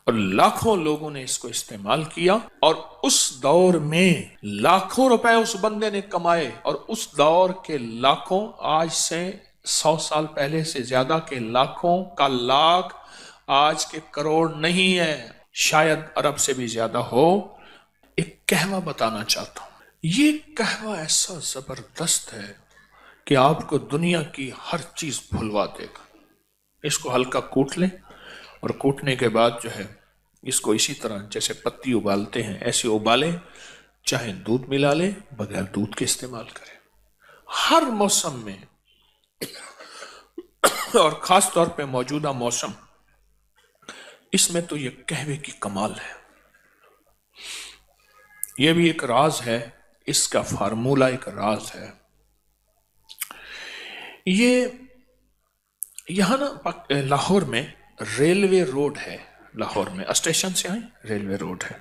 اور لاکھوں لوگوں نے اس کو استعمال کیا، اور اس دور میں لاکھوں روپے اس بندے نے کمائے، اور اس دور کے لاکھوں، آج سے 100 سال پہلے سے زیادہ کے لاکھوں کا لاکھ آج کے کروڑ نہیں ہے، شاید ارب سے بھی زیادہ ہو۔ ایک کہوہ بتانا چاہتا ہوں، یہ کہوہ ایسا زبردست ہے کہ آپ کو دنیا کی ہر چیز بھلوا دے گا۔ اس کو ہلکا کوٹ لیں، اور کوٹنے کے بعد جو ہے اس کو اسی طرح جیسے پتی ابالتے ہیں ایسے ابالیں، چاہے دودھ ملا لیں، بغیر دودھ کے استعمال کریں ہر موسم میں، اور خاص طور پہ موجودہ موسم، اس میں تو یہ قہوے کی کمال ہے۔ یہ بھی ایک راز ہے، اس کا فارمولہ ایک راز ہے۔ یہ یہاں نا لاہور میں ریلوے روڈ ہے، لاہور میں اسٹیشن سے آئیں ریلوے روڈ ہے،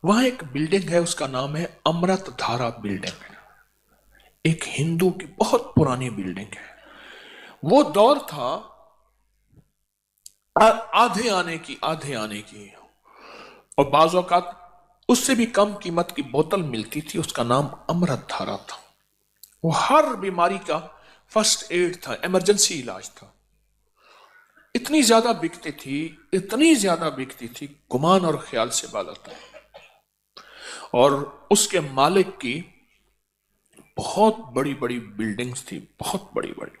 وہاں ایک بلڈنگ ہے، اس کا نام ہے امرت دھارا بلڈنگ، ایک ہندو کی بہت پرانی بلڈنگ ہے۔ وہ دور تھا آدھے آنے کی، اور بعض اوقات اس سے بھی کم قیمت کی بوتل ملتی تھی، اس کا نام امرت دھارا تھا۔ وہ ہر بیماری کا فرسٹ ایڈ تھا، ایمرجنسی علاج تھا۔ اتنی زیادہ بکتی تھی، گمان اور خیال سے بالا تھا۔ اور اس کے مالک کی بہت بڑی بڑی بلڈنگز تھی، بہت بڑی بڑی،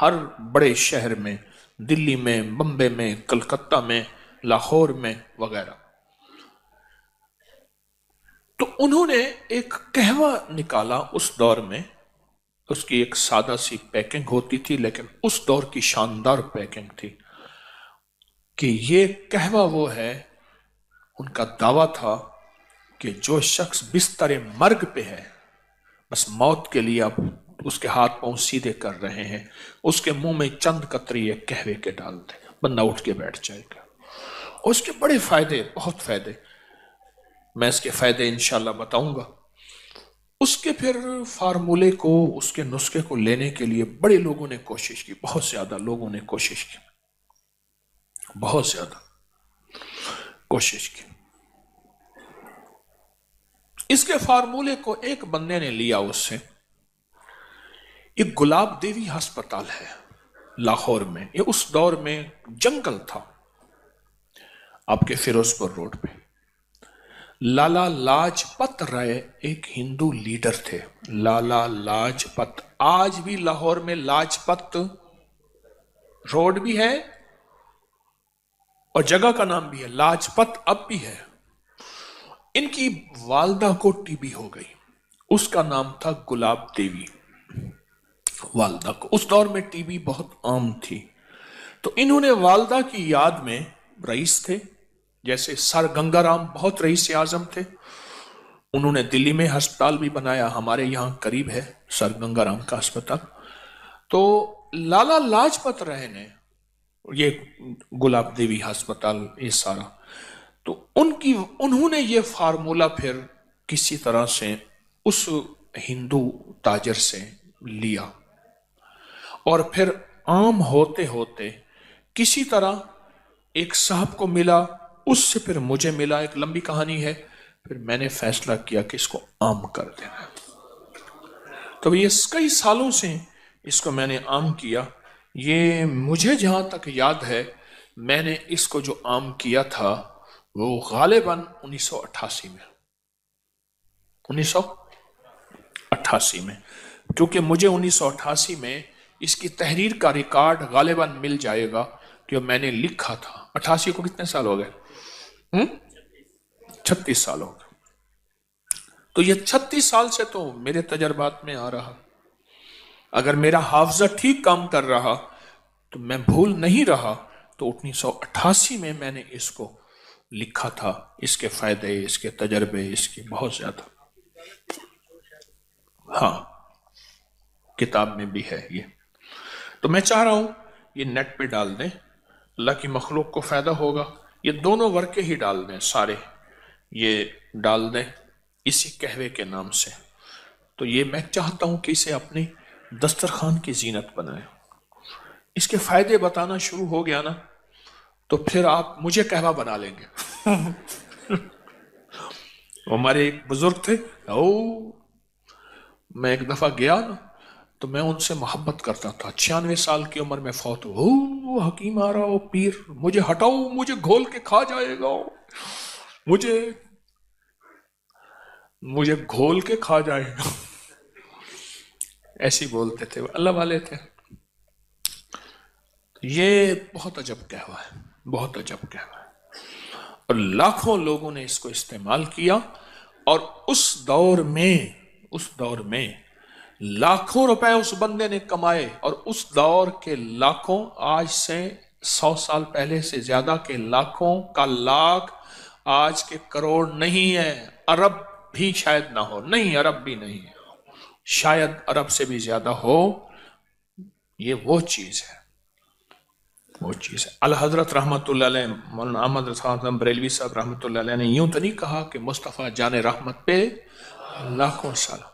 ہر بڑے شہر میں، دلی میں، بمبے میں، کلکتہ میں، لاہور میں وغیرہ۔ تو انہوں نے ایک قہوہ نکالا اس دور میں، اس کی ایک سادہ سی پیکنگ ہوتی تھی، لیکن اس دور کی شاندار پیکنگ تھی کہ یہ قہوہ وہ ہے، ان کا دعویٰ تھا کہ جو شخص بستر مرگ پہ ہے، بس موت کے لیے اب اس کے ہاتھ پاؤں سیدھے کر رہے ہیں، اس کے منہ میں چند قطرے قہوے کے ڈال دیں، بندہ اٹھ کے بیٹھ جائے گا۔ اور اس کے بڑے فائدے، بہت فائدے، میں اس کے فائدے انشاءاللہ بتاؤں گا۔ اس کے پھر فارمولے کو، اس کے نسخے کو لینے کے لیے بڑے لوگوں نے کوشش کی، بہت زیادہ لوگوں نے کوشش کی، بہت زیادہ کوشش کی۔ اس کے فارمولے کو ایک بندے نے لیا اس سے، ایک گلاب دیوی ہسپتال ہے لاہور میں، یہ اس دور میں جنگل تھا، آپ کے فیروز پور روڈ پہ۔ لالا لاجپت رائے ایک ہندو لیڈر تھے، لالا لاجپت، آج بھی لاہور میں لاجپت روڈ بھی ہے اور جگہ کا نام بھی ہے، لاجپت اب بھی ہے۔ ان کی والدہ کو ٹی بی ہو گئی، اس کا نام تھا گلاب دیوی، والدہ کو، اس دور میں ٹی بی بہت عام تھی۔ تو انہوں نے والدہ کی یاد میں، رئیس تھے جیسے سر گنگا رام بہت رئیس اعظم تھے، انہوں نے دلی میں ہسپتال بھی بنایا، ہمارے یہاں قریب ہے سر گنگا رام کا ہسپتال۔ تو لالا لاجپت رائے نے یہ گلاب دیوی ہسپتال، یہ سارا، تو انہوں نے یہ فارمولہ پھر کسی طرح سے اس ہندو تاجر سے لیا، اور پھر عام ہوتے ہوتے کسی طرح ایک صاحب کو ملا، اس سے پھر مجھے ملا، ایک لمبی کہانی ہے، پھر میں نے فیصلہ کیا کہ اس کو عام کر دینا۔ تو یہ کئی سالوں سے اس کو میں نے عام کیا۔ یہ مجھے جہاں تک یاد ہے، میں نے اس کو جو عام کیا تھا وہ غالباً 1988 میں، 1988 میں، کیونکہ مجھے 1988 میں اس کی تحریر کا ریکارڈ غالباً مل جائے گا کہ میں نے لکھا تھا۔ 88 کو کتنے سال ہو گئے؟ 36 سال ہو گئے۔ تو یہ 36 سال سے تو میرے تجربات میں آ رہا، اگر میرا حافظہ ٹھیک کام کر رہا تو میں بھول نہیں رہا، تو 1988 میں نے اس کو لکھا تھا، اس کے فائدے، اس کے تجربے، اس کے بہت زیادہ، ہاں کتاب میں بھی ہے یہ۔ تو میں چاہ رہا ہوں یہ نیٹ پہ ڈال دیں، اللہ کی مخلوق کو فائدہ ہوگا، یہ دونوں ورقے ہی ڈال دیں، سارے یہ ڈال دیں اسی قہوے کے نام سے۔ تو یہ میں چاہتا ہوں کہ اسے اپنی دسترخوان کی زینت بنائیں۔ اس کے فائدے بتانا شروع ہو گیا نا، تو پھر آپ مجھے قہوہ بنا لیں گے۔ ہمارے ایک بزرگ تھے، میں ایک دفعہ گیا نا تو میں ان سے محبت کرتا تھا، 96 سال کی عمر میں فوت ہو، حکیم آ رہا ہو، پیر مجھے ہٹاؤ، مجھے گھول کے کھا جائے گا، مجھے گھول کے کھا جائے گا، ایسی بولتے تھے، اللہ والے تھے۔ یہ بہت عجب قہوہ ہے، بہت عجب قہوہ ہے، اور لاکھوں لوگوں نے اس کو استعمال کیا، اور اس دور میں لاکھوں روپے اس بندے نے کمائے، اور اس دور کے لاکھوں، آج سے 100 سال پہلے سے زیادہ کے لاکھوں کا لاکھ آج کے کروڑ نہیں ہے، ارب بھی شاید نہ ہو، نہیں ارب بھی نہیں ہے، شاید ارب سے بھی زیادہ ہو۔ یہ وہ چیز ہے، وہ چیز ہے۔ الحضرت رحمت اللہ علیہ، مولانا احمد رضا بریلوی صاحب رحمت اللہ علیہ نے یوں تو نہیں کہا کہ مصطفیٰ جان رحمت پہ لاکھوں سلام،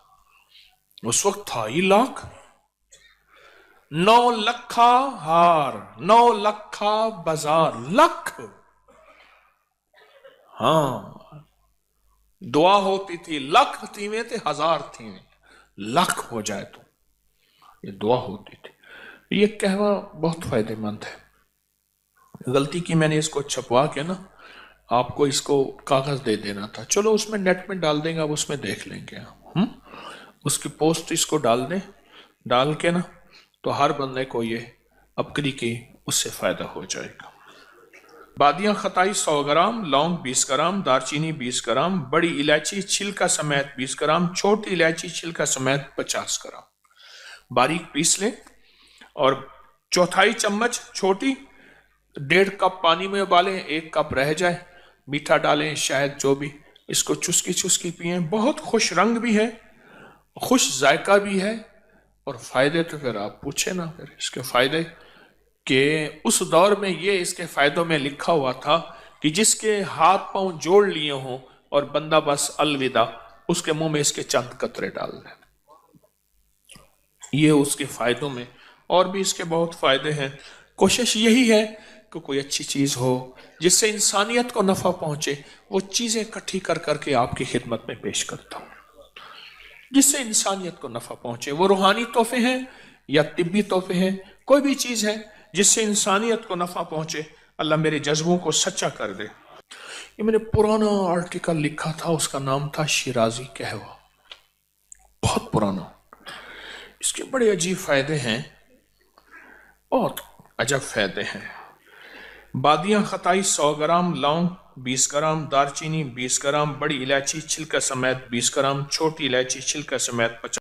اس وقت تھا ہی لاکھ، 9 لکھا ہار، 9 لکھا بازار، لکھ، ہاں دعا ہوتی تھی، لکھ تھیویں تھے، ہزار تھیویں، لکھ ہو جائے تو یہ دعا ہوتی تھی۔ یہ قہوہ بہت فائدہ مند ہے۔ غلطی کی میں نے اس کو چھپوا کے نا آپ کو اس کو کاغذ دے دینا تھا، چلو اس میں نیٹ میں ڈال دیں گے، اب اس میں دیکھ لیں گے، اس کی پوسٹ اس کو ڈال دیں، ڈال کے نا تو ہر بندے کو یہ اپکری کی اس سے فائدہ ہو جائے گا۔ بادیاں خطائی 100 گرام، لونگ 20 گرام، دارچینی 20 گرام، بڑی الائچی چھلکا سمیت 20 گرام، چھوٹی الائچی چھلکا سمیت 50 گرام، باریک پیس لیں، اور 1/4 چمچ چھوٹی 1.5 کپ پانی میں ابالیں، 1 کپ رہ جائے، میٹھا ڈالیں، شاید جو بھی، اس کو چسکی چسکی پئیں، بہت خوش رنگ بھی ہے، خوش ذائقہ بھی ہے، اور فائدے تو پھر آپ پوچھیں نا، پھر اس کے فائدے کہ اس دور میں یہ اس کے فائدوں میں لکھا ہوا تھا کہ جس کے ہاتھ پاؤں جوڑ لیے ہوں اور بندہ بس الوداع، اس کے منہ میں اس کے چند قطرے ڈال دیں، یہ اس کے فائدوں میں، اور بھی اس کے بہت فائدے ہیں۔ کوشش یہی ہے کہ کوئی اچھی چیز ہو جس سے انسانیت کو نفع پہنچے، وہ چیزیں اکٹھی کر کر کے آپ کی خدمت میں پیش کرتا ہوں، جس سے انسانیت کو نفع پہنچے، وہ روحانی تحفے ہیں یا طبی تحفے ہیں، کوئی بھی چیز ہے جس سے انسانیت کو نفع پہنچے، اللہ میرے جذبوں کو سچا کر دے۔ یہ میں نے پرانا آرٹیکل لکھا تھا، اس کا نام تھا شیرازی قہوہ، بہت پرانا، اس کے بڑے عجیب فائدے ہیں، بہت عجب فائدے ہیں۔ بادیاں خطائی 100 گرام، لونگ 20 گرام، دارچینی 20 گرام، بڑی الائچی چھلکا سمیت 20 گرام، چھوٹی الائچی چھلکا سمیت 50